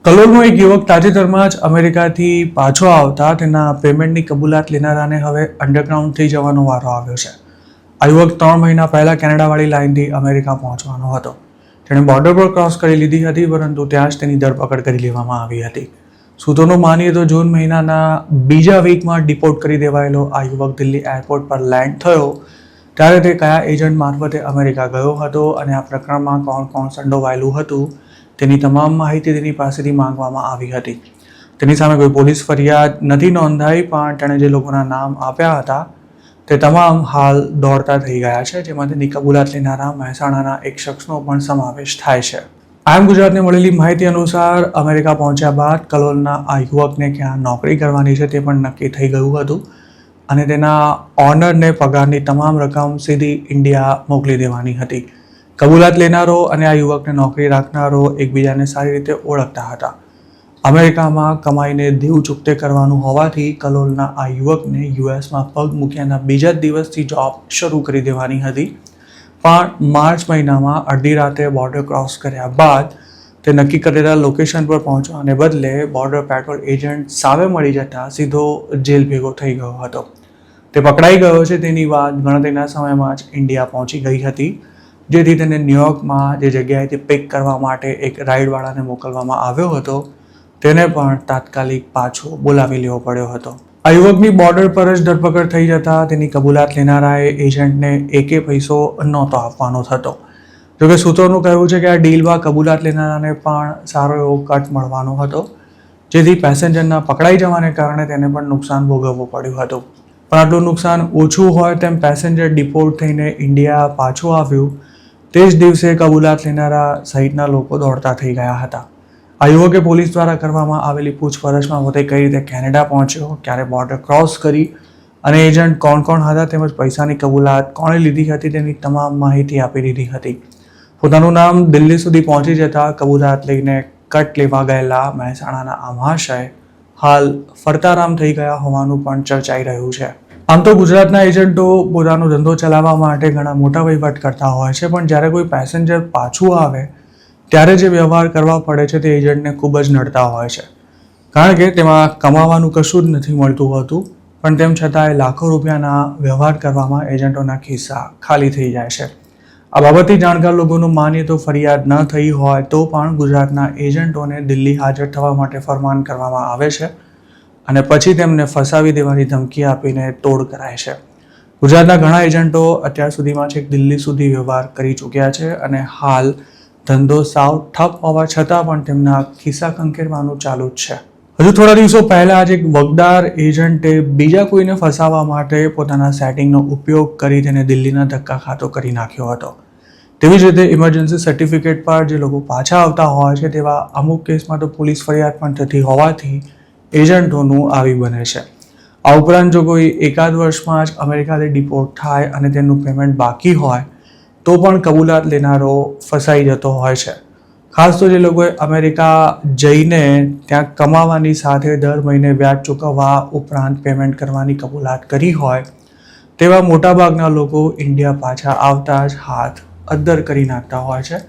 કલોલનો એક યુવક તાજેતરમાં જ અમેરિકાથી પાછો આવતા તેના પેમેન્ટની કબૂલાત લેનારાને હવે અંડરગ્રાઉન્ડથી જવાનો વારો આવ્યો છે. આ યુવક 3 મહિના પહેલા કેનેડાવાળી લાઇનથી અમેરિકા પહોંચવાનો હતો. તેણે બોર્ડર પર ક્રોસ કરી લીધી હતી, પરંતુ ત્યાં જ તેની ધરપકડ કરી લેવામાં આવી હતી. સૂત્રોનું માનીએ તો જૂન મહિનાના બીજા વીકમાં ડિપોર્ટ કરી દેવાયેલો આ યુવક દિલ્હી એરપોર્ટ પર લેન્ડ થયો ત્યારે તે કયા એજન્ટ મારફતે અમેરિકા ગયો હતો અને આ પ્રકરણમાં કોણ કોણ સંડોવાયેલું હતું તેની તમામ માહિતી તેની પાસેથી માંગવામાં આવી હતી. તેની સામે કોઈ પોલીસ ફરિયાદ નથી નોંધાઈ, પણ તેણે જે લોકોના નામ આપ્યા હતા તે તમામ હાલ દોડતા થઈ ગયા છે, જેમાં તેની કબૂલાત લેનારા મહેસાણાના એક શખ્સનો પણ સમાવેશ થાય છે. આમ ગુજરાતને મળેલી માહિતી અનુસાર અમેરિકા પહોંચ્યા બાદ કલોલના આ યુવકને ક્યાં નોકરી કરવાની છે તે પણ નક્કી થઈ ગયું હતું અને તેના ઓનરને પગારની તમામ રકમ સીધી ઇન્ડિયા મોકલી દેવાની હતી. કબૂલાત લેનારો અને આ યુવકને નોકરી રાખનારો એકબીજાને સારી રીતે ઓળખતા હતા. અમેરિકામાં કમાઈને દેવું ચૂકતે કરવાનું હોવાથી કલોલના આ યુવકને યુએસમાં પગ મૂક્યાના બીજા જ દિવસથી જોબ શરૂ કરી દેવાની હતી. પણ માર્ચ મહિનામાં અડધી રાતે બોર્ડર ક્રોસ કર્યા બાદ તે નક્કી કરેલા લોકેશન પર પહોંચવાને બદલે બોર્ડર પેટ્રોલ એજન્ટ સામે મળી જતા સીધો જેલ ભેગો થઈ ગયો હતો. તે પકડાઈ ગયો છે તેની વાત ગણતરીના સમયમાં જ ઇન્ડિયા પહોંચી ગઈ હતી, જેથી તેને ન્યુયોર્કમાં જે જગ્યાએથી પિક કરવા માટે એક રાઇડવાળાને મોકલવામાં આવ્યો હતો તેને પણ તાત્કાલિક પાછો બોલાવી લેવો પડ્યો હતો. આ યુવકની બોર્ડર પર જ ધરપકડ થઈ જતા તેની કબૂલાત લેનારાએ એજન્ટને એકે પૈસો નહોતો આપવાનો થતો. જોકે સૂત્રોનું કહેવું છે કે આ ડીલમાં કબૂલાત લેનારાને પણ સારો એવો કટ મળવાનો હતો, જેથી પેસેન્જરના પકડાઈ જવાને કારણે તેને પણ નુકસાન ભોગવવું પડ્યું હતું. પણ આટલું નુકસાન ઓછું હોય તેમ પેસેન્જર ડિપોર્ટ થઈને ઇન્ડિયા પાછું આવ્યું તે જ દિવસે કબૂલાત લેનારા સહિતના લોકો દોડતા થઈ ગયા હતા. આ યુવકે પોલીસ દ્વારા કરવામાં આવેલી પૂછપરછમાં પોતે કઈ રીતે કેનેડા પહોંચ્યો, ક્યારે બોર્ડર ક્રોસ કરી અને એજન્ટ કોણ કોણ હતા તેમજ પૈસાની કબૂલાત કોણે લીધી હતી તેની તમામ માહિતી આપી દીધી હતી. પોતાનું નામ દિલ્હી સુધી પહોંચી જતા કબૂલાત લઈને કટ લેવા ગયેલા મહેસાણાના આ મહાશય હાલ ફરતારામ થઈ ગયા હોવાનું પણ ચર્ચાઈ રહ્યું છે. આમ તો ગુજરાતના એજન્ટો પોતાનો ધંધો ચલાવવા માટે ઘણા મોટા વહીવટ કરતા હોય છે, પણ જ્યારે કોઈ પેસેન્જર પાછું આવે ત્યારે જે વ્યવહાર કરવા પડે છે તે એજન્ટને ખૂબ જ નડતા હોય છે, કારણ કે તેમાં કમાવાનું કશું જ નથી મળતું હોતું, પણ તેમ છતાંય લાખો રૂપિયાના વ્યવહાર કરવામાં એજન્ટોના ખિસ્સા ખાલી થઈ જાય છે. આ બાબતથી જાણકાર લોકોનું માનીએ તો ફરિયાદ ન થઈ હોય તો પણ ગુજરાતના એજન્ટોને દિલ્હી હાજર થવા માટે ફરમાન કરવામાં આવે છે અને પછી તેમને ફસાવી દેવાની ધમકી આપીને તોડ કરાય છે. ગુજરાતના ઘણા એજન્ટો અત્યાર સુધીમાં છેક દિલ્હી સુધી વ્યવહાર કરી ચૂક્યા છે અને હાલ ધંધો સાવ ઠપ હોવા છતાં પણ તેમના ખિસ્સા ખંખેરવાનું ચાલુ જ છે. હજુ થોડા દિવસો પહેલા જ એક વગદાર એજન્ટે બીજા કોઈને ફસાવવા માટે પોતાના સેટિંગનો ઉપયોગ કરી તેને દિલ્હીના ધક્કા ખાતો કરી નાખ્યો હતો. તેવી જ રીતે ઇમરજન્સી સર્ટિફિકેટ પર જે લોકો પાછા આવતા હોય છે તેવા અમુક કેસમાં તો પોલીસ ફરિયાદ પણ થતી હોવાથી એજન્ટોનું આવી બને છે. આ ઉપરાંત જો કોઈ એકાદ વર્ષમાં જ અમેરિકાથી ડિપોર્ટ થાય અને તેનું પેમેન્ટ બાકી હોય તો પણ કબૂલાત લેનારો ફસાઈ જતો હોય છે. ખાસ તો જે લોકોએ અમેરિકા જઈને ત્યાં કમાવાની સાથે દર મહિને વ્યાજ ચૂકવવા ઉપરાંત પેમેન્ટ કરવાની કબૂલાત કરી હોય તેવા મોટાભાગના લોકો ઇન્ડિયા પાછા આવતા જ હાથ અદ્ધર કરી નાખતા હોય છે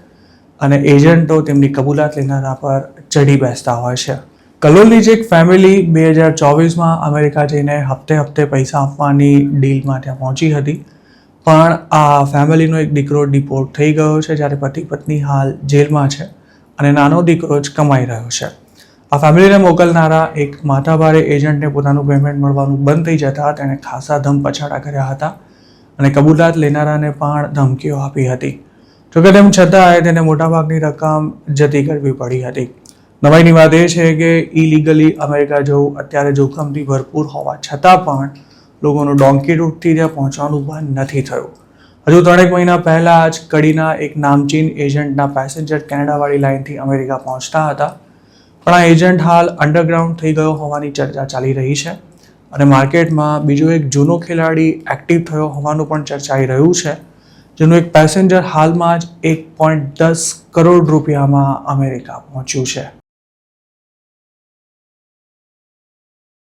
અને એજન્ટો તેમની કબૂલાત લેનારા પર ચઢી બેસતા હોય છે. કલોલની જ એક ફેમિલી 2024માં અમેરિકા જઈને હપ્તે પૈસા આપવાની ડીલમાં ત્યાં પહોંચી હતી, પણ આ ફેમિલીનો એક દીકરો ડિપોર્ટ થઈ ગયો છે, જ્યારે પતિ પત્ની હાલ જેલમાં છે અને નાનો દીકરો જ કમાઈ રહ્યો છે. આ ફેમિલીને મોકલનારા એક માથાભારે એજન્ટને પોતાનું પેમેન્ટ મળવાનું બંધ થઈ જતાં તેણે ખાસા ધમપછાડા કર્યા હતા અને કબૂલાત લેનારાને પણ ધમકીઓ આપી હતી. જોકે તેમ છતાંય તેને મોટાભાગની રકમ જતી કરવી પડી હતી. નવાઈની વાત એ છે કે ઇલીગલી અમેરિકા જવું અત્યારે જોખમથી ભરપૂર હોવા છતાં પણ લોકોનું ડોંકી રૂટથી ત્યાં પહોંચવાનું બંધ નથી થયું. હજુ 3 મહિના પહેલાં જ કડીના એક નામચીન એજન્ટના પેસેન્જર કેનેડાવાળી લાઇનથી અમેરિકા પહોંચતા હતા, પણ આ એજન્ટ હાલ અંડરગ્રાઉન્ડ થઈ ગયો હોવાની ચર્ચા ચાલી રહી છે અને માર્કેટમાં બીજો એક જૂનો ખેલાડી એક્ટિવ થયો હોવાનું પણ ચર્ચાઈ રહ્યું છે, જેનું એક પેસેન્જર હાલમાં જ 1.10 કરોડ રૂપિયામાં અમેરિકા પહોંચ્યું છે.